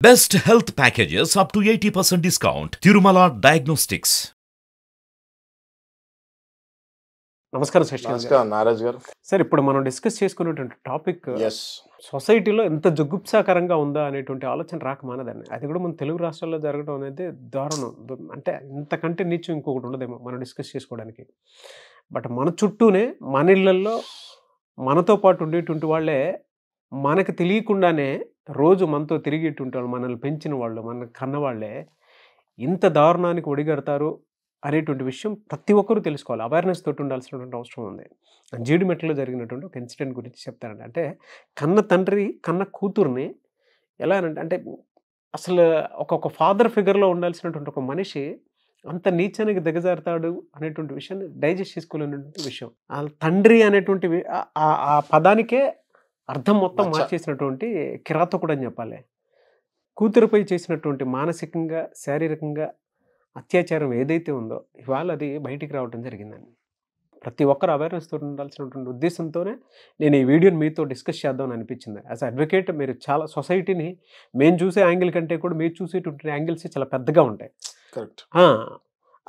Best health packages up to 80% discount. Tirumala Diagnostics. నమస్కారం శశి గారు. నమస్కారం నారాజ్ గారు. సార్, ఇప్పుడు మనం డిస్కస్ చేసుకునేటువంటి టాపిక్ ఎస్ సొసైటీలో ఎంత జుగుప్సాకరంగా ఉందా అనేటువంటి ఆలోచన రాక మానదండి. అది కూడా మన తెలుగు రాష్ట్రాల్లో జరగడం అనేది దారుణం. అంటే ఇంతకంటే నీచం ఇంకొకటి ఉండదేమో మనం డిస్కస్ చేసుకోవడానికి. బట్ మన చుట్టూనే మన ఇళ్ళల్లో మనతో పాటు ఉండేటువంటి వాళ్ళే మనకు తెలియకుండానే రోజు మనతో తిరిగేటువంటి వాళ్ళు, మనల్ని పెంచిన వాళ్ళు, మన కన్నవాళ్ళే ఇంత దారుణానికి ఒడిగడతారు అనేటువంటి విషయం ప్రతి ఒక్కరూ తెలుసుకోవాలి. అవేర్నెస్ తోటి ఉండాల్సినటువంటి అవసరం ఉంది. జీడిమెట్లో జరిగినటువంటి ఒక ఇన్సిడెంట్ గురించి చెప్తానండి. అంటే కన్న తండ్రి కన్న కూతుర్ని ఎలా అంటే అసలు ఒక ఫాదర్ ఫిగర్లో ఉండాల్సినటువంటి ఒక మనిషి అంత నీచానికి దిగజారుతాడు అనేటువంటి విషయాన్ని డైజెస్ట్ చేసుకోలేనటువంటి విషయం. ఆ తండ్రి అనేటువంటి ఆ పదానికే అర్థం మొత్తం మార్చేసినటువంటి కిరాతకుడు అని చెప్పాలి. కూతురుపై చేసినటువంటి మానసికంగా శారీరకంగా అత్యాచారం ఏదైతే ఉందో ఇవాళ అది బయటికి రావడం జరిగిందండి. ప్రతి ఒక్కరు అవేర్నెస్ తోటి ఉండాల్సినటువంటి ఉద్దేశంతోనే నేను ఈ వీడియోని మీతో డిస్కస్ చేద్దామని అనిపించింది. యాజ్ అడ్వకేట్ మీరు చాలా సొసైటీని మేము చూసే యాంగిల్ కంటే కూడా మీరు చూసేటువంటి యాంగిల్స్ చాలా పెద్దగా ఉంటాయి. కరెక్ట్.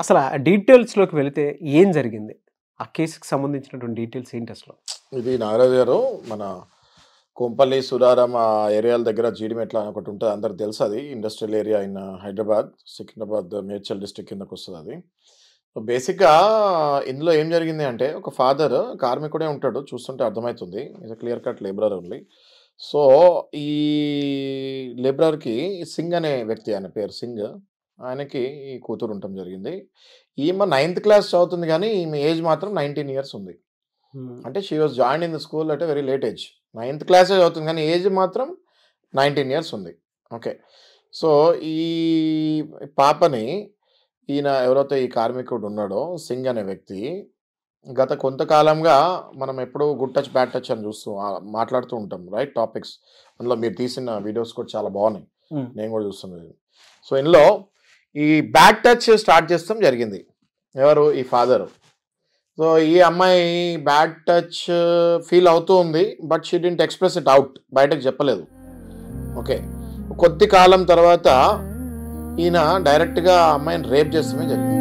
అసలు ఆ డీటెయిల్స్లోకి వెళితే ఏం జరిగింది, ఆ కేసుకి సంబంధించినటువంటి డీటెయిల్స్ ఏంటి అసలు? ఇది నాగరాజు గారు, మన కొంపల్లి సురారం ఆ ఏరియాల దగ్గర జీడిమెట్ల అని ఒకటి ఉంటుంది, అందరికి తెలుసు. అది industrial area in Hyderabad, Secunderabad Medchal district కిందకు వస్తుంది అది. సో బేసిక్గా ఇందులో ఏం జరిగింది అంటే, ఒక ఫాదర్ కార్మికుడే ఉంటాడు, చూస్తుంటే అర్థమవుతుంది, ఇది clear cut labourer only. So ఈ లేబరర్కి సింగ్ అనే వ్యక్తి, ఆయన పేరు సింగ్, ఆయనకి ఈ కూతురు ఉండటం జరిగింది. ఈమె 9th క్లాస్ చదువుతుంది, కానీ ఈమె ఏజ్ మాత్రం 19 years ఉంది. అంటే she was join in the school at a very late age. 9th క్లాసే చదువుతుంది, కానీ ఏజ్ మాత్రం 19 years ఉంది. ఓకే. సో ఈ పాపని ఈయన ఎవరైతే ఈ కార్మికుడు ఉన్నాడో సింగ్ అనే వ్యక్తి గత కొంతకాలంగా మనం ఎప్పుడూ గుడ్ టచ్ బ్యాడ్ టచ్ అని మాట్లాడుతూ ఉంటాం, రైట్ టాపిక్స్. అందులో మీరు తీసిన వీడియోస్ కూడా చాలా బాగున్నాయి, నేను కూడా చూస్తున్నాను. సో ఇందులో ఈ బ్యాడ్ టచ్ స్టార్ట్ చేస్తాం జరిగింది. ఎవరు? ఈ ఫాదరు. సో ఈ అమ్మాయి బ్యాడ్ టచ్ ఫీల్ అవుతూ ఉంది, but she didn't express it out, బయటకు చెప్పలేదు. ఓకే. కొద్ది కాలం తర్వాత ఈయన డైరెక్ట్గా అమ్మాయిని రేప్ చేస్తమే జరిగింది.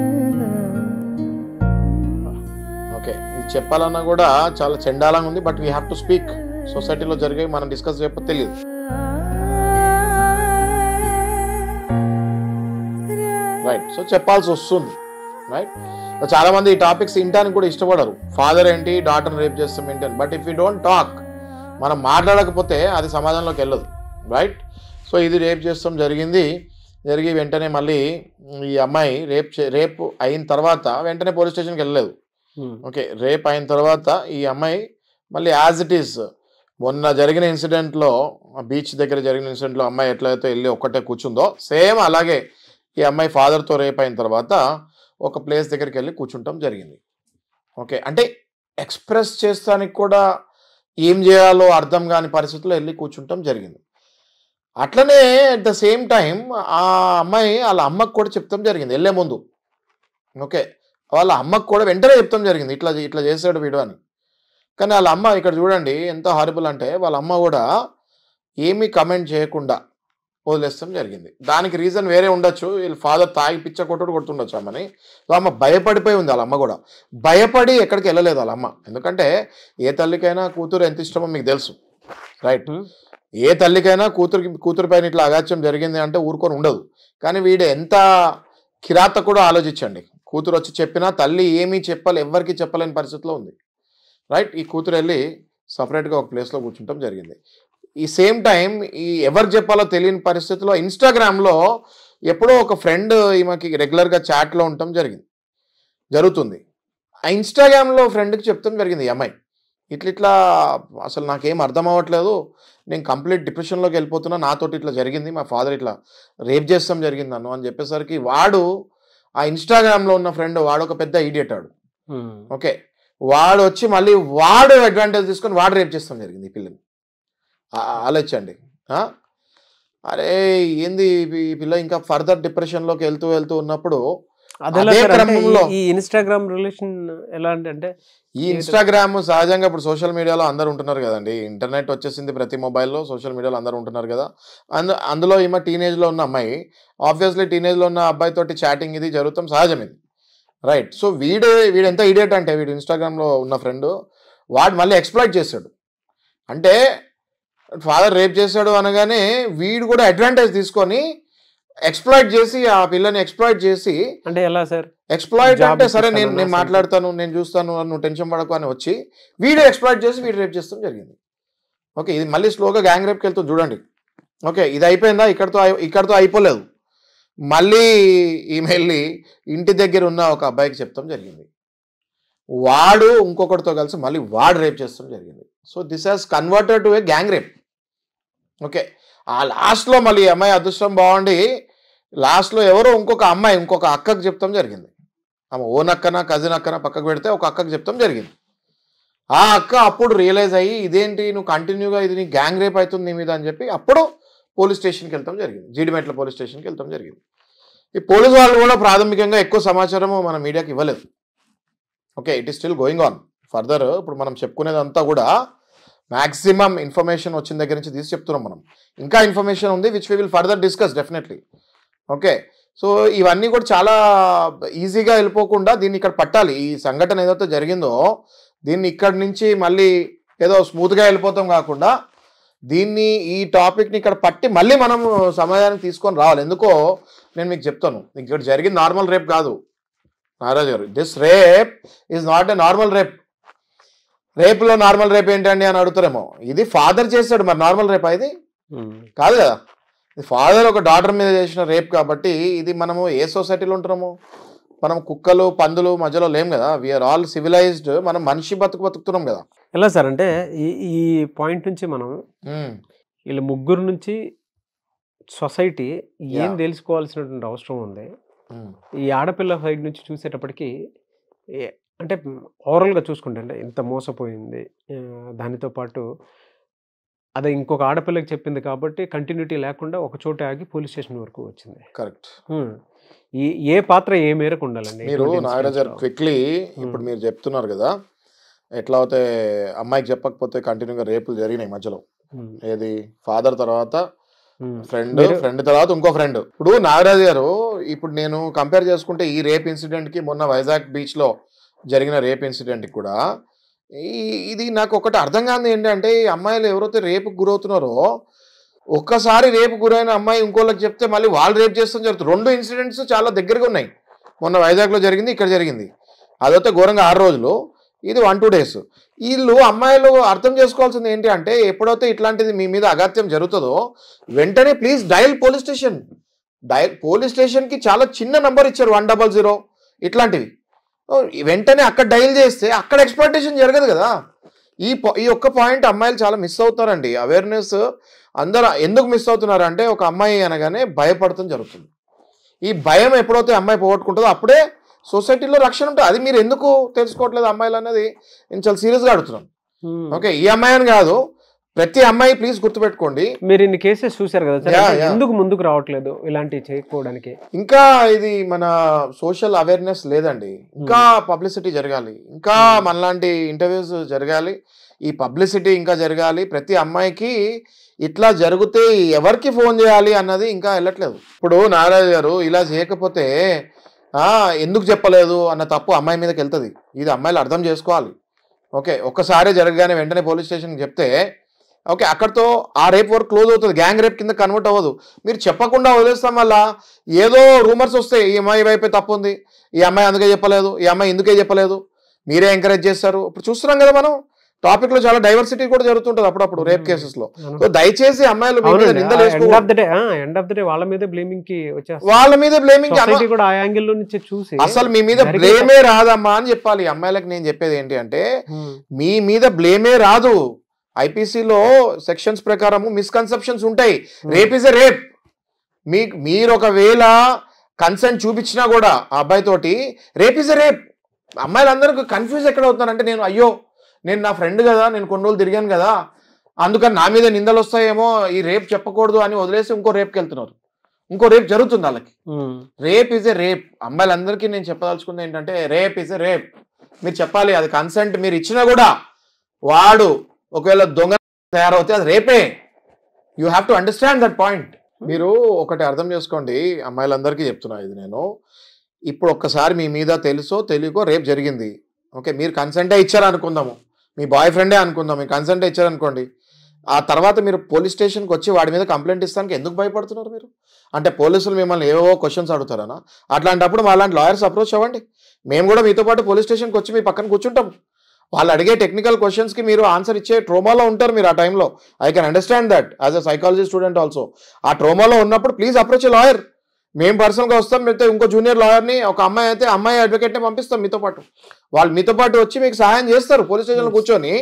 ఓకే. ఇది చెప్పాలన్నా కూడా చాలా చెండాలంగా ఉంది, but we have to speak. సొసైటీలో జరిగేవి మనం డిస్కస్ చేయకపోతే తెలియదు. రైట్. సో చెప్పాల్సి వస్తుంది, రైట్. చాలా మంది ఈ టాపిక్స్ వినడానికి కూడా ఇష్టపడరు. ఫాదర్ ఏంటి, డాటర్ని రేప్ చేస్తాం ఏంటి అని. But if you don't talk, మనం మాట్లాడకపోతే అది సమాజంలోకి వెళ్ళదు, రైట్. సో ఇది రేప్ చేస్తాం జరిగి వెంటనే మళ్ళీ ఈ అమ్మాయి రేప్ అయిన తర్వాత వెంటనే పోలీస్ స్టేషన్కి వెళ్ళలేదు. ఓకే. రేప్ అయిన తర్వాత ఈ అమ్మాయి మళ్ళీ యాజ్ ఇట్ ఈస్ మొన్న జరిగిన ఇన్సిడెంట్లో, బీచ్ దగ్గర జరిగిన ఇన్సిడెంట్లో అమ్మాయి ఎట్లయితే వెళ్ళి ఒక్కటే కూర్చుందో, సేమ్ అలాగే ఈ అమ్మాయి ఫాదర్తో రేప్ అయిన తర్వాత ఒక ప్లేస్ దగ్గరికి వెళ్ళి కూర్చుంటాం జరిగింది. ఓకే. అంటే ఎక్స్ప్రెస్ చేస్తానికి కూడా ఏం చేయాలో అర్థం కాని పరిస్థితుల్లో వెళ్ళి కూర్చుంటాం జరిగింది. అట్లనే అట్ ద సేమ్ టైం ఆ అమ్మాయి వాళ్ళ అమ్మకు కూడా చెప్తాం జరిగింది వెళ్ళే ముందు. ఓకే. వాళ్ళ అమ్మకు కూడా వెంటనే చెప్తాం జరిగింది, ఇట్లా చేసాడు వీడు అని. కానీ వాళ్ళ అమ్మ ఇక్కడ చూడండి ఎంత హారిబుల్ అంటే, వాళ్ళ అమ్మ కూడా ఏమీ కమెంట్ చేయకుండా వదిలేస్తాం జరిగింది. దానికి రీజన్ వేరే ఉండొచ్చు, వీళ్ళ ఫాదర్ తాగి పిచ్చ కొడుతుండొచ్చు అమ్మని. సో అమ్మ భయపడిపోయి ఉంది, వాళ్ళ అమ్మ కూడా భయపడి ఎక్కడికి వెళ్ళలేదు వాళ్ళ అమ్మ. ఎందుకంటే ఏ తల్లికైనా కూతురు ఎంత ఇష్టమో మీకు తెలుసు, రైట్. ఏ తల్లికైనా కూతురు పైన ఇట్లా అగాత్యం జరిగింది అంటే ఊరుకొని ఉండదు. కానీ వీడు ఎంత కిరాత కూడా ఆలోచించండి. కూతురు వచ్చి చెప్పినా తల్లి ఏమీ ఎవరికి చెప్పలేని పరిస్థితిలో ఉంది, రైట్. ఈ కూతురు వెళ్ళి సపరేట్గా ఒక ప్లేస్లో కూర్చుంటాం జరిగింది. ఈ సేమ్ టైం ఈ ఎవరికి చెప్పాలో తెలియని పరిస్థితిలో ఇన్స్టాగ్రామ్లో ఎప్పుడో ఒక ఫ్రెండ్ ఈమెకి రెగ్యులర్గా చాట్లో ఉండటం జరుగుతుంది. ఆ ఇన్స్టాగ్రామ్లో ఫ్రెండ్కి చెప్తాం జరిగింది, ఈ అమ్మాయి ఇట్లా అసలు నాకేం అర్థం అవ్వట్లేదు, నేను కంప్లీట్ డిప్రెషన్లోకి వెళ్ళిపోతున్నా, నాతోటి ఇట్లా జరిగింది, మా ఫాదర్ ఇట్లా రేప్ చేస్తాం జరిగింది నన్ను అని చెప్పేసరికి వాడు ఆ ఇన్స్టాగ్రామ్లో ఉన్న ఫ్రెండ్ వాడు ఒక పెద్ద ఈడియట్ ఆడు. ఓకే. వాడు వచ్చి మళ్ళీ వాడు అడ్వాంటేజ్ తీసుకొని వాడు రేప్ చేస్తాం జరిగింది ఈ పిల్లని. ఆలోచించండి. అరే ఏంది ఈ పిల్ల ఇంకా ఫర్దర్ డిప్రెషన్లోకి వెళ్తూ ఉన్నప్పుడు అదే క్రమంలో ఈ ఇన్స్టాగ్రామ్ రిలేషన్ ఎలా అంటే ఈ ఇన్స్టాగ్రామ్ సహజంగా ఇప్పుడు సోషల్ మీడియాలో అందరు ఉంటున్నారు కదండి. ఇంటర్నెట్ వచ్చేసింది ప్రతి మొబైల్లో, సోషల్ మీడియాలో అందరూ ఉంటున్నారు కదా. అందులో ఈమె టీనేజ్లో ఉన్న అమ్మాయి ఆబ్వియస్లీ టీనేజ్లో ఉన్న అబ్బాయితోటి చాటింగ్ ఇది జరుగుతాం సహజం ఇది, రైట్. సో వీడు ఎంత ఇడియట్ అంటే వీడు ఇన్స్టాగ్రామ్లో ఉన్న ఫ్రెండ్ వాడు మళ్ళీ ఎక్స్ప్లాయిట్ చేశాడు. అంటే ఫాదర్ రేప్ చేశాడు అనగానే వీడు కూడా అడ్వాంటేజ్ తీసుకొని ఎక్స్ప్లాయిట్ చేసి ఆ పిల్లని ఎక్స్ప్లాయిట్ చేసి, అంటే ఎలా సార్ ఎక్స్ప్లాయిట్ అంటే సరే నేను మాట్లాడతాను, నేను చూస్తాను, నువ్వు టెన్షన్ పడకు అని వచ్చి వీడియో ఎక్స్ప్లాయిట్ చేసి వీడు రేప్ చేస్తాం జరిగింది. ఓకే, ఇది మళ్ళీ స్లోగా గ్యాంగ్ రేప్కి వెళ్తుంది చూడండి. ఓకే, ఇది అయిపోయిందా? ఇక్కడతో అయిపోలేదు. మళ్ళీ ఈమె వెళ్ళి ఇంటి దగ్గర ఉన్న ఒక అబ్బాయికి చెప్తాం జరిగింది. వాడు ఇంకొకటితో కలిసి మళ్ళీ వాడు రేప్ చేస్తాం జరిగింది. So this has converted to A gang rape. Okay, ఆ లాస్ట్లో మళ్ళీ ఈ అమ్మాయి అదృష్టం బాగుండి లాస్ట్లో ఎవరో ఇంకొక అక్కకి చెప్తాం జరిగింది. ఆమె ఓన్ అక్కన కజిన్ అక్కన పక్కకు పెడితే ఒక అక్కకి చెప్తాం జరిగింది. ఆ అక్క అప్పుడు రియలైజ్ అయ్యి ఇదేంటి నువ్వు కంటిన్యూగా ఇది నీ గ్యాంగ్ రేప్ అవుతుంది నీ మీద అని చెప్పి అప్పుడు పోలీస్ స్టేషన్కి వెళ్తాం జరిగింది. జీడిమెట్ల పోలీస్ స్టేషన్కి వెళ్తాం జరిగింది. ఈ పోలీసు వాళ్ళు కూడా ప్రాథమికంగా ఎక్కువ సమాచారము మన మీడియాకి ఇవ్వలేదు. Okay, it is still going on further. ఇప్పుడు మనం చెప్పుకునేదంతా కూడా మ్యాక్సిమం ఇన్ఫర్మేషన్ వచ్చిన దగ్గర నుంచి తీసి చెప్తున్నాం మనం. ఇంకా ఇన్ఫర్మేషన్ ఉంది which we will further discuss definitely. Okay, so ఇవన్నీ కూడా చాలా ఈజీగా వెళ్ళిపోకుండా దీన్ని ఇక్కడ పట్టాలి. ఈ సంఘటన ఏదైతే జరిగిందో దీన్ని ఇక్కడి నుంచి మళ్ళీ ఏదో స్మూత్గా వెళ్ళిపోతాం కాకుండా దీన్ని ఈ టాపిక్ని ఇక్కడ పట్టి మళ్ళీ మనం సమాజానికి తీసుకొని రావాలి. ఎందుకో నేను మీకు చెప్తాను, ఇక్కడ జరిగింది నార్మల్ రేప్ కాదు నాగరాజు గారు. This rape is not a normal rape. రేపులో నార్మల్ రేప్ ఏంటండి అని అడుగుతారేమో. ఇది ఫాదర్ చేశాడు, మరి నార్మల్ రేప్ ఇది కాదు కదా. ఇది ఫాదర్ ఒక డాటర్ మీద చేసిన రేప్ కాబట్టి ఇది మనము ఏ సొసైటీలో ఉంటున్నాము? మనం కుక్కలు పందులు మధ్యలో లేం కదా. We are all civilized. మనం మనిషి బతుకుతున్నాం కదా. ఎలా సార్ అంటే ఈ పాయింట్ నుంచి మనం వీళ్ళ ముగ్గురు నుంచి సొసైటీ ఏం తెలుసుకోవాల్సినటువంటి అవసరం ఉంది. ఈ ఆడపిల్ల సైడ్ నుంచి చూసేటప్పటికి అంటే ఓవరాల్గా చూసుకుంటే అంటే ఇంత మోసపోయింది, దానితో పాటు అదే ఇంకొక ఆడపిల్లకి చెప్పింది కాబట్టి కంటిన్యూటీ లేకుండా ఒక చోట ఆగి పోలీస్ స్టేషన్ వరకు వచ్చింది. కరెక్ట్. ఏ పాత్ర ఏ మేరకు ఉండాలండి? మీరు నాగరాజు గారు క్విక్లీ ఇప్పుడు మీరు చెప్తున్నారు కదా, ఎట్లా అయితే అమ్మాయికి చెప్పకపోతే కంటిన్యూగా రేపులు జరిగినాయి మధ్యలో. ఏది ఫాదర్ తర్వాత ఫ్రెండ్ తర్వాత ఇంకో ఫ్రెండ్. ఇప్పుడు నాగరాజు గారు ఇప్పుడు నేను కంపేర్ చేసుకుంటే ఈ రేప్ ఇన్సిడెంట్కి మొన్న వైజాగ్ బీచ్లో జరిగిన రేప్ ఇన్సిడెంట్కి కూడా ఇది నాకు ఒకటి అర్థం కాదు ఏంటంటే, ఈ అమ్మాయిలు ఎవరైతే రేపుకు గురవుతున్నారో ఒక్కసారి రేపు గురైన అమ్మాయి ఇంకోళ్ళకి చెప్తే మళ్ళీ వాళ్ళు రేప్ చేస్తాం జరుగుతుంది. 2 ఇన్సిడెంట్స్ చాలా దగ్గరగా ఉన్నాయి. మొన్న వైజాగ్లో జరిగింది, ఇక్కడ జరిగింది. అదైతే ఘోరంగా 6 రోజులు, ఇది 1-2 డేస్. వీళ్ళు అమ్మాయిలు అర్థం చేసుకోవాల్సింది ఏంటి అంటే, ఎప్పుడైతే ఇట్లాంటిది మీ మీద అగాత్యం జరుగుతుందో వెంటనే please dial police station. Police స్టేషన్కి చాలా చిన్న నంబర్ ఇచ్చారు 100 ఇట్లాంటివి. వెంటనే అక్కడ డయల్ చేస్తే అక్కడ ఎక్స్ప్లాయిటేషన్ జరగదు కదా. ఈ ఒక్క పాయింట్ అమ్మాయిలు చాలా మిస్ అవుతారండి. అవేర్నెస్ అందరూ ఎందుకు మిస్ అవుతున్నారు అంటే, ఒక అమ్మాయి అనగానే భయపడటం జరుగుతుంది. ఈ భయం ఎప్పుడైతే అమ్మాయి పోగొట్టుకుంటుందో అప్పుడే సొసైటీలో రక్షణ ఉంటుంది. అది మీరు ఎందుకు తెలుసుకోవట్లేదు అమ్మాయిలు అనేది నేను చాలా సీరియస్గా అడుగుతున్నాను. ఓకే, ఈ అమ్మాయి అని కాదు, ప్రతి అమ్మాయి ప్లీజ్ గుర్తుపెట్టుకోండి. మీరు ఇన్ని కేసెస్ చూసారు కదా, ఎందుకు ముందుకు రావట్లేదు ఇలాంటివి చేయకపోవడానికి? ఇంకా ఇది మన సోషల్ అవేర్నెస్ లేదండి. ఇంకా పబ్లిసిటీ జరగాలి, ఇంకా మనలాంటి ఇంటర్వ్యూస్ జరగాలి, ఈ పబ్లిసిటీ ఇంకా జరగాలి. ప్రతి అమ్మాయికి ఇట్లా జరిగితే ఎవరికి ఫోన్ చేయాలి అన్నది ఇంకా వెళ్ళట్లేదు. ఇప్పుడు నాగరాజు గారు ఇలా చేయకపోతే ఎందుకు చెప్పలేదు అన్న తప్పు అమ్మాయి మీదకి వెళ్తుంది. ఇది అమ్మాయిలు అర్థం చేసుకోవాలి. ఓకే, ఒక్కసారి జరగగానే వెంటనే పోలీస్ స్టేషన్కి చెప్తే ఓకే అక్కడితో ఆ రేప్ వర్క్ క్లోజ్ అవుతుంది, గ్యాంగ్ రేప్ కింద కన్వర్ట్ అవ్వదు. మీరు చెప్పకుండా వదిలేస్తాం వల్ల ఏదో రూమర్స్ వస్తాయి, ఈ అమ్మాయి వైపే తప్పు ఉంది, ఈ అమ్మాయి అందుకే చెప్పలేదు, ఈ అమ్మాయి ఎందుకే చెప్పలేదు, మీరే ఎంకరేజ్ చేస్తారు. ఇప్పుడు చూస్తున్నాం కదా మనం టాపిక్ లో చాలా డైవర్సిటీ కూడా జరుగుతుంటది అప్పుడప్పుడు రేప్ కేసెస్ లో. సో దయచేసి అమ్మాయిలు వాళ్ళ మీద బ్లేమింగ్ అసలు మీ మీద బ్లేమే రాదమ్మా అని చెప్పాలి. అమ్మాయిలకు నేను చెప్పేది ఏంటి అంటే, మీ మీద బ్లేమే రాదు. ఐపీసీలో సెక్షన్స్ ప్రకారము మిస్కన్సెప్షన్స్ ఉంటాయి. Rape is a rape. మీరు ఒకవేళ కన్సెంట్ చూపించినా కూడా ఆ అబ్బాయి తోటి రేప్ ఇస్ ఎ రేప్. అమ్మాయిలందరూ కన్ఫ్యూజ్ ఎక్కడ అవుతున్నారంటే, నేను నా ఫ్రెండ్ కదా, నేను కొన్ని రోజులు తిరిగాను కదా, అందుకని నా మీద నిందలు వస్తాయేమో, ఈ రేప్ చెప్పకూడదు అని వదిలేసి ఇంకో రేప్కి వెళ్తున్నారు. ఇంకో రేప్ జరుగుతుంది వాళ్ళకి. Rape is a rape. అమ్మాయిలందరికీ నేను చెప్పదలుచుకుంది ఏంటంటే రేప్ ఈజ్ ఎ రేప్. మీరు చెప్పాలి అది కన్సెంట్ మీరు ఇచ్చినా కూడా వాడు ఒకవేళ దొంగ తయారవుతే అది రేపే. You have to understand that point. మీరు ఒకటి అర్థం చేసుకోండి, అమ్మాయిలందరికీ చెప్తున్నా ఇది నేను. ఇప్పుడు ఒక్కసారి మీ మీద తెలుసో తెలియకో రేప్ జరిగింది, ఓకే, మీరు కన్సెంటే ఇచ్చారు అనుకుందాము, మీ బాయ్ ఫ్రెండే అనుకుందాం, మీరు కన్సెంటే ఇచ్చారనుకోండి. ఆ తర్వాత మీరు పోలీస్ స్టేషన్కి వచ్చి వాడి మీద కంప్లైంట్ ఇస్తానికి ఎందుకు భయపడుతున్నారు మీరు? అంటే పోలీసులు మిమ్మల్ని ఏవో క్వశ్చన్స్ అడుగుతారనా? అట్లాంటప్పుడు మా అలాంటి లాయర్స్ అప్రోచ్ అవ్వండి. మేము కూడా మీతో పాటు పోలీస్ స్టేషన్కి వచ్చి మీ పక్కన కూర్చుంటాం. వాళ్ళు అడిగే టెక్నికల్ క్వశ్చన్స్కి మీరు ఆన్సర్ ఇచ్చే ట్రోమాలో ఉంటారు మీరు ఆ టైంలో. I can understand that as a psychology student also. ఆ ట్రోమాలో ఉన్నప్పుడు ప్లీజ్ అప్రోచ్ ఏ లాయర్. మేము పర్సనల్గా వస్తాం, మీతో ఇంకో జూనియర్ లాయర్ని, ఒక అమ్మాయి అయితే అమ్మాయి అడ్వకేట్ని పంపిస్తాం మీతో పాటు. వాళ్ళు మీతో పాటు వచ్చి మీకు సహాయం చేస్తారు. పోలీస్ స్టేషన్లో కూర్చొని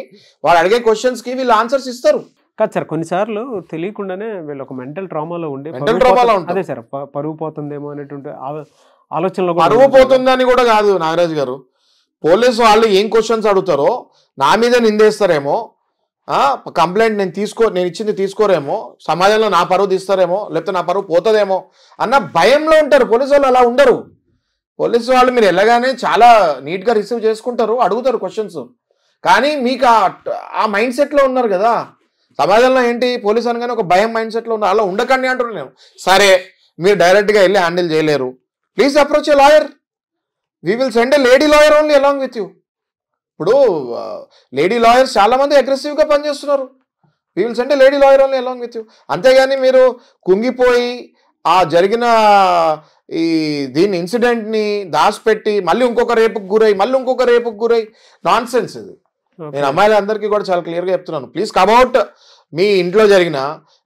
వాళ్ళు అడిగే క్వశ్చన్స్కి వీళ్ళు ఆన్సర్స్ ఇస్తారు. కాదు సార్, కొన్నిసార్లు తెలియకుండానే వీళ్ళు ఒక మెంటల్ ట్రామాలో ఉండి అదే సార్ పరువు పోతుందేమో అనేటువంటి ఆలోచనలో. పరువు పోతుందని కూడా కాదు నాగరాజు గారు, పోలీసు వాళ్ళు ఏం క్వశ్చన్స్ అడుగుతారో నా మీద నిందేస్తారేమో, కంప్లైంట్ నేను ఇచ్చింది తీసుకోరేమో, సమాజంలో నా పరువు తీస్తారేమో, లేకపోతే నా పరువు పోతుందేమో అన్న భయంలో ఉంటారు. పోలీసు వాళ్ళు అలా ఉండరు. పోలీసు వాళ్ళు మీరు వెళ్ళగానే చాలా నీట్గా రిసీవ్ చేసుకుంటారు, అడుగుతారు క్వశ్చన్స్. కానీ మీకు ఆ మైండ్ సెట్లో ఉన్నారు కదా. సమాజంలో ఏంటి పోలీసు అనగానే ఒక భయం మైండ్ సెట్లో ఉన్నారు. అలా ఉండకండి అంటున్నాను నేను. సరే మీరు డైరెక్ట్గా వెళ్ళి హ్యాండిల్ చేయలేరు, please approach A lawyer. We will send A lady lawyer only along with you. ఇప్పుడు లేడీ లాయర్స్ చాలా మంది అగ్రెసివ్గా పనిచేస్తున్నారు. We will send A lady lawyer only along with you. అంతేగాని మీరు కుంగిపోయి ఆ జరిగిన దీని ఇన్సిడెంట్ని దాచిపెట్టి మళ్ళీ ఇంకొక రేపుకు గురై నాన్ సెన్స్ ఇది. నేను అమ్మాయిలందరికీ కూడా చాలా క్లియర్గా చెప్తున్నాను, ప్లీజ్ కమ్అవుట్. మీ ఇంట్లో జరిగిన,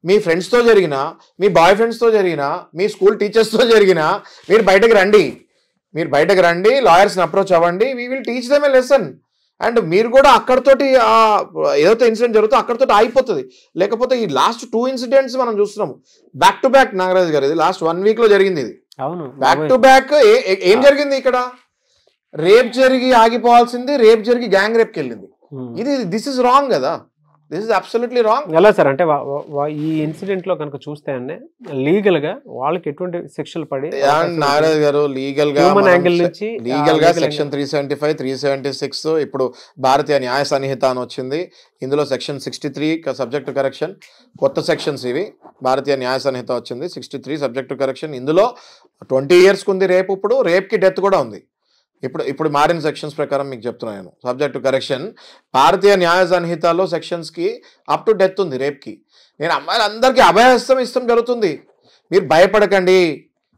మీ ఫ్రెండ్స్తో జరిగిన, మీ బాయ్ ఫ్రెండ్స్తో జరిగిన, మీ స్కూల్ టీచర్స్తో జరిగిన, మీరు బయటకు రండి, లాయర్స్ని అప్రోచ్ అవ్వండి. We will teach them A lesson. And మీరు కూడా అక్కడతోటి ఏదైతే ఇన్సిడెంట్ జరుగుతుందో అక్కడతోటి ఆగిపోతుంది. లేకపోతే ఈ లాస్ట్ 2 ఇన్సిడెంట్స్ మనం చూస్తున్నాము బ్యాక్ టు బ్యాక్. నాగరాజు గారు ఇది లాస్ట్ 1 వీక్లో జరిగింది. ఇది బ్యాక్ టు బ్యాక్. ఏం జరిగింది ఇక్కడ? రేప్ జరిగి ఆగిపోవాల్సింది రేప్ జరిగి గ్యాంగ్ రేప్కి వెళ్ళింది. దిస్ ఇస్ రాంగ్ కదా. This is absolutely wrong. ఎలా సార్ అంటే ఈ ఇన్సిడెంట్ లో కనుక చూస్తే అండి లీగల్ గా వాళ్ళకి ఎటువంటి శిక్షలు పడి నాగరాజు గారు లీగల్ గా సెక్షన్ 375, 376 ఇప్పుడు భారతీయ న్యాయ సంహిత అని వచ్చింది. ఇందులో సెక్షన్ 63 సబ్జెక్ట్ టు కరెక్షన్. కొత్త సెక్షన్స్ ఇవి. భారతీయ న్యాయ సంహిత వచ్చింది 63 సబ్జెక్ట్ టు కరెక్షన్. ఇందులో 20 years ఉంది రేప్. ఇప్పుడు రేప్ కి డెత్ కూడా ఉంది. ఇప్పుడు మారిన సెక్షన్స్ ప్రకారం మీకు చెప్తున్నాను. సబ్జెక్ట్ టు కరెక్షన్ భారతీయ న్యాయ సంహితలో సెక్షన్స్కి అప్ టు డెత్ ఉంది రేప్కి. నేను అమ్మాయిలందరికీ అభయహస్తం ఇష్టం జరుగుతుంది. మీరు భయపడకండి,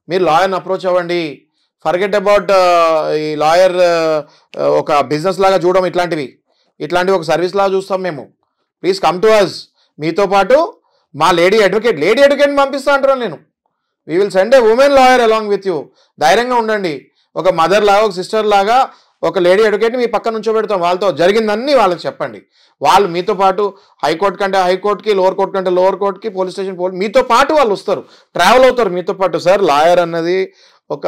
మీరు లాయర్ని అప్రోచ్ అవ్వండి. ఫర్గెట్ అబౌట్ ఈ లాయర్ ఒక బిజినెస్ లాగా చూడడం, ఇట్లాంటివి ఒక సర్వీస్ లాగా చూస్తాం మేము. Please come to us. మీతో పాటు మా లేడీ అడ్వకేట్ని పంపిస్తా అంటున్నాను నేను. We will send a woman lawyer along with you. ధైర్యంగా ఉండండి. ఒక మదర్ లాగా, ఒక సిస్టర్ లాగా ఒక లేడీ అడ్వకేట్ని మీ పక్కన నుంచోబెడతాం. వాళ్ళతో జరిగిందన్నీ వాళ్ళకి చెప్పండి. వాళ్ళు మీతో పాటు హైకోర్టు కంటే హైకోర్టుకి, లోవర్ కోర్టు కంటే లోవర్ కోర్టుకి, పోలీస్ స్టేషన్ మీతో పాటు వాళ్ళు వస్తారు, ట్రావెల్ అవుతారు మీతో పాటు. సార్ లాయర్ అన్నది ఒక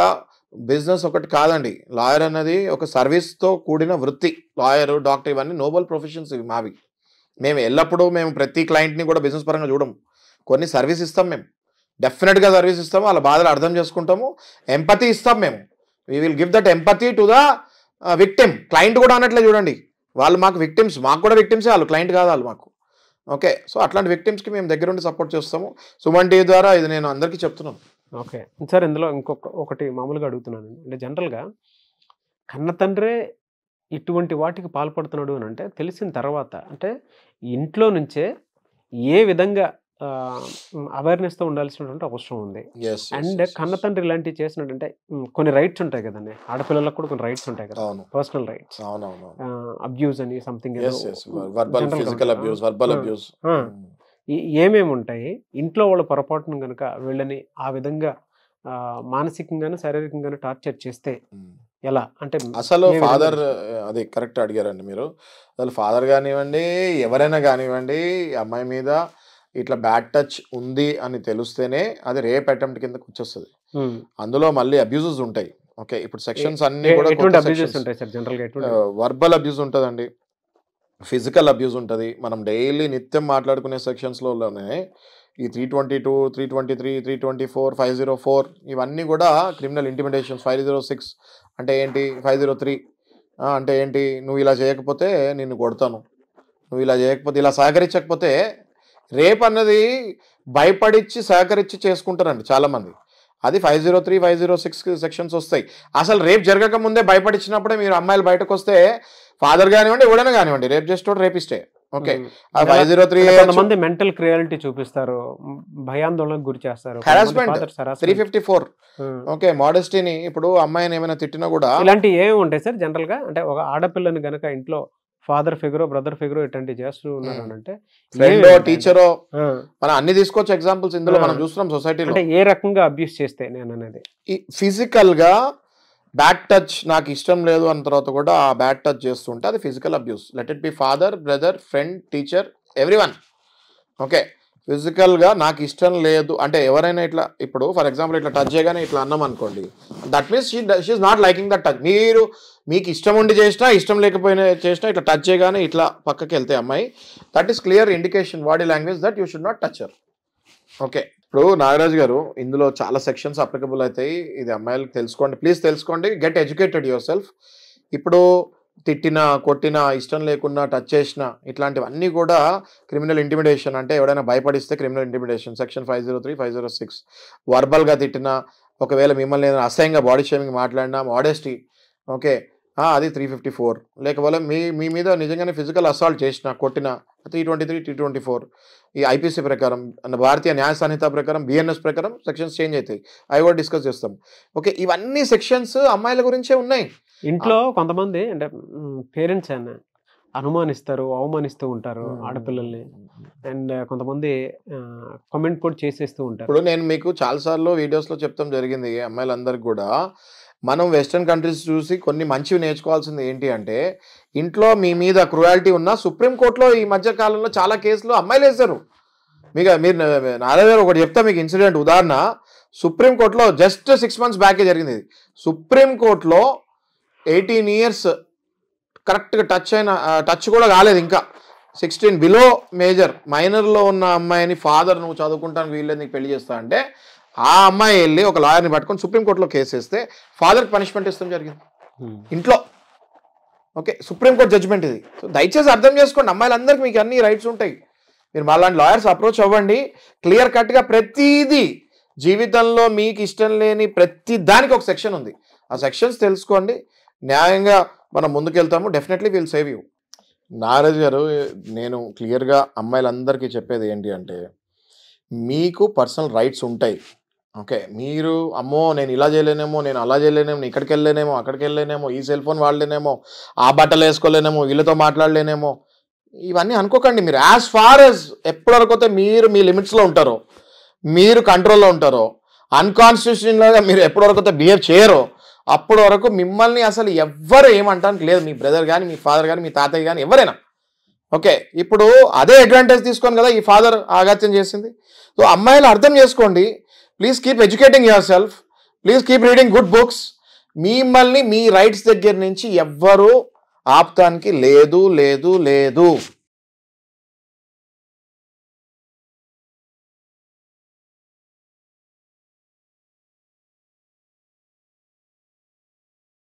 బిజినెస్ ఒకటి కాదండి. లాయర్ అన్నది ఒక సర్వీస్తో కూడిన వృత్తి. లాయరు, డాక్టర్ ఇవన్నీ నోబల్ ప్రొఫెషన్స్ ఇవి మావి. మేము ఎల్లప్పుడూ ప్రతి క్లయింట్ని కూడా బిజినెస్ పరంగా చూడము. కొన్ని సర్వీస్ ఇస్తాం, మేము డెఫినెట్గా సర్వీస్ ఇస్తాము. వాళ్ళ బాధలు అర్థం చేసుకుంటాము, ఎంపతి ఇస్తాం మేము. We will give that empathy to the victim. Client కూడా అన్నట్లే చూడండి. వాళ్ళు మాకు విక్టిమ్స్, మాకు కూడా విక్టిమ్సే వాళ్ళు, క్లయింట్ కాదు వాళ్ళు మాకు. ఓకే, సో అట్లాంటి విక్టిమ్స్కి మేము దగ్గరుండి సపోర్ట్ చేస్తాము. సుమన్ టీవీ ద్వారా ఇది నేను అందరికీ చెప్తున్నాను. ఓకే సార్, ఇందులో ఒకటి మామూలుగా అడుగుతున్నాను. అంటే జనరల్గా కన్న తండ్రే ఇటువంటి వాటికి పాల్పడుతున్నాడు అని అంటే తెలిసిన తర్వాత, అంటే ఇంట్లో నుంచే ఏ విధంగా అవేర్నెస్తో ఉండాల్సినటువంటి అవసరం ఉంది. అండ్ కన్న తండ్రి ఇలాంటివి చేసినట్టుంటే కొన్ని రైట్స్ ఉంటాయి కదండి, ఆడపిల్లలకు కూడా కొన్ని రైట్స్ ఉంటాయి కదా, పర్సనల్ రైట్స్. అబ్యూజ్ అని సంథింగ్ ఏమేమి ఉంటాయి. ఇంట్లో వాళ్ళ పొరపాటును కనుక వీళ్ళని ఆ విధంగా మానసికంగాను శారీరకంగాను టార్చర్ చేస్తే ఎలా? అంటే అసలు ఫాదర్, అది కరెక్ట్ అడిగారండి మీరు. అసలు ఫాదర్ కానివ్వండి, ఎవరైనా కానివ్వండి, అమ్మాయి మీద ఇట్లా బ్యాడ్ టచ్ ఉంది అని తెలిస్తేనే అది రేప్ అటెంప్ట్ కిందకి వచ్చేస్తుంది. అందులో మళ్ళీ అబ్యూజెస్ ఉంటాయి. ఓకే, ఇప్పుడు సెక్షన్స్ అన్ని కూడా వర్బల్ అబ్యూస్ ఉంటుందండి, ఫిజికల్ అబ్యూస్ ఉంటుంది. మనం డైలీ నిత్యం మాట్లాడుకునే సెక్షన్స్లోనే ఈ 322, 323, 324, 504 ఇవన్నీ కూడా క్రిమినల్ ఇంటిమిడేషన్స్. 506 అంటే ఏంటి, 503 అంటే ఏంటి, నువ్వు ఇలా చేయకపోతే నిన్ను కొడతాను, నువ్వు ఇలా చేయకపోతే, ఇలా సహకరించకపోతే, రేప్ అన్నది భయపడిచ్చి సహకరించి చేసుకుంటారండి చాలామంది. అది 503, 506 సెక్షన్స్ వస్తాయి. అసలు రేప్ జరగక ముందే భయపడిచ్చినప్పుడే మీరు అమ్మాయిలు బయటకు వస్తే, ఫాదర్ కానివ్వండి ఎవడైనా కానివ్వండి, రేప్ చేసేటోడు రేపిస్టే. ఓకే, 503 కొంతమంది మెంటల్ క్రియాలిటీ చూపిస్తారు, భయాందోళనకు గురి చేస్తారు. హెరాస్మెంట్ 354. ఓకే, మోడెస్టీని ఇప్పుడు అమ్మాయిని ఏమైనా తిట్టినా కూడా ఇలాంటివి ఏమి ఉంటాయి సార్ జనరల్ గా? అంటే ఒక ఆడపిల్లని గనక ఇంట్లో ఫాదర్ ఫిగరో బ్రదర్ ఫిగరో ఇట్లాంటివి చేస్తూ ఉన్నారు అంటే, ఫ్రెండో టీచరో, మనం అన్ని తీసుకోవచ్చు ఎగ్జాంపుల్స్ ఇందులో మనం చూస్తున్నాం సొసైటీలో. అంటే ఏ రకంగా అబ్యూస్ చేస్తే నేను అనేది, ఫిజికల్ గా బ్యాడ్ టచ్ నాకు ఇష్టం లేదు అన్న తర్వాత కూడా ఆ బ్యాడ్ టచ్ చేస్తుంటే అది physical abuse. Let it be father, brother, friend, teacher, everyone. Okay, ఫిజికల్గా నాకు ఇష్టం లేదు అంటే ఎవరైనా ఇట్లా, ఇప్పుడు ఫర్ ఎగ్జాంపుల్ ఇట్లా టచ్ చేయగానే ఇట్లా అన్నాం అనుకోండి, that means she is not liking that touch. మీకు ఇష్టం ఉండి చేసినా ఇష్టం లేకపోయినా చేసినా ఇట్లా టచ్ చేయగానే ఇట్లా పక్కకి వెళ్తే అమ్మాయి, that is clear indication body language that you should not touch her. Okay, ఇప్పుడు నాగరాజ్ గారు ఇందులో చాలా సెక్షన్స్ అప్లికబుల్ అవుతాయి. ఇది అమ్మాయిలకు తెలుసుకోండి, ప్లీజ్ తెలుసుకోండి, గెట్ ఎడ్యుకేటెడ్ యువర్ సెల్ఫ్. ఇప్పుడు తిట్టినా కొట్టినా ఇష్టం లేకున్నా టచ్ చేసినా ఇట్లాంటివన్నీ కూడా క్రిమినల్ ఇంటిమిడేషన్. అంటే ఎవడైనా భయపడిస్తే క్రిమినల్ ఇంటిమిడేషన్ సెక్షన్ 503, 506. వర్బల్గా తిట్టినా, ఒకవేళ మిమ్మల్ని ఏదైనా అసహ్యంగా బాడీ షేమింగ్ మాట్లాడినా, మోడెస్టీ, ఓకే, అది 354. లేకపోతే మీ మీద నిజంగానే ఫిజికల్ అసాల్ట్ చేసిన, కొట్టిన 323, 324. ఈ ఐపీసీ ప్రకారం, భారతీయ న్యాయ సంహిత ప్రకారం, బిఎన్ఎస్ ప్రకారం సెక్షన్స్ చేంజ్ అవుతాయి. అవి కూడా డిస్కస్ చేస్తాం. ఓకే, ఇవన్నీ సెక్షన్స్ అమ్మాయిల గురించే ఉన్నాయి. ఇంట్లో కొంతమంది అంటే పేరెంట్స్ అయినా అనుమానిస్తారు, అవమానిస్తూ ఉంటారు ఆడపిల్లల్ని, అండ్ కొంతమంది కామెంట్ కూడా చేసేస్తూ ఉంటారు. ఇప్పుడు నేను మీకు చాలాసార్లు వీడియోస్లో చెప్తాం జరిగింది, అమ్మాయిలందరికీ కూడా మనం వెస్ట్రన్ కంట్రీస్ చూసి కొన్ని మంచివి నేర్చుకోవాల్సింది ఏంటి అంటే, ఇంట్లో మీ మీద క్రుయాలిటీ ఉన్న సుప్రీంకోర్టులో ఈ మధ్య కాలంలో చాలా కేసులు అమ్మాయిలు వేశారు. మీరు నారాయణ ఒకటి చెప్తా మీకు ఇన్సిడెంట్ ఉదాహరణ. సుప్రీంకోర్టులో జస్ట్ 6 months బ్యాకే జరిగింది. సుప్రీంకోర్టులో 18 years కరెక్ట్గా టచ్ కూడా కాలేదు, ఇంకా 16 బిలో మేజర్ మైనర్లో ఉన్న అమ్మాయిని ఫాదర్ నువ్వు చదువుకుంటాను వీళ్ళని నీకు పెళ్లి చేస్తా అంటే, ఆ అమ్మాయి వెళ్ళి ఒక లాయర్ని పట్టుకొని సుప్రీంకోర్టులో కేసు వేస్తే ఫాదర్కి పనిష్మెంట్ ఇస్తాం జరిగింది ఇంట్లో. ఓకే, సుప్రీంకోర్టు జడ్జిమెంట్ ఇది. సో దయచేసి అర్థం చేసుకోండి, అమ్మాయిలందరికీ మీకు అన్ని రైట్స్ ఉంటాయి. మీరు మాలాంటి లాయర్స్ అప్రోచ్ అవ్వండి. క్లియర్ కట్గా ప్రతిదీ జీవితంలో మీకు ఇష్టం లేని ప్రతి దానికి ఒక సెక్షన్ ఉంది. ఆ సెక్షన్స్ తెలుసుకోండి, న్యాయంగా మనం ముందుకెళ్తాము. Definitely will save you. Nagaraj గారు, నేను క్లియర్గా అమ్మాయిలందరికీ చెప్పేది ఏంటి అంటే, మీకు పర్సనల్ రైట్స్ ఉంటాయి. ఓకే, మీరు అమ్మో నేను ఇలా చేయలేనేమో, నేను అలా చేయలేనేమో, నేను ఇక్కడికి వెళ్ళలేనేమో, అక్కడికి వెళ్ళలేనేమో, ఈ సెల్ ఫోన్ వాడలేనేమో, ఆ బట్టలు వేసుకోలేనేమో, వీళ్ళతో మాట్లాడలేనేమో, ఇవన్నీ అనుకోకండి. మీరు యాజ్ ఫార్ యాజ్ ఎప్పటి వరకు అయితే మీరు మీ లిమిట్స్లో ఉంటారో, మీరు కంట్రోల్లో ఉంటారో, అన్కాన్స్టిట్యూషనల్గా మీరు ఎప్పటి వరకు అయితే బిహేవ్ చేయరో, అప్పటి వరకు మిమ్మల్ని అసలు ఎవ్వరు ఏమంటానికి లేదు. మీ బ్రదర్ కానీ, మీ ఫాదర్ కానీ, మీ తాతయ్య కానీ, ఎవరైనా. ఓకే, ఇప్పుడు అదే అడ్వాంటేజ్ తీసుకొని కదా ఈ ఫాదర్ ఆఘాత్యం చేసింది. సో అమ్మాయిలు అర్థం చేసుకోండి, please keep educating your self, please keep reading good books. మిమ్మల్ని మీ రైట్స్ దగ్గర నుంచి ఎవ్వరూ ఆపుతానికి లేదు లేదు లేదు.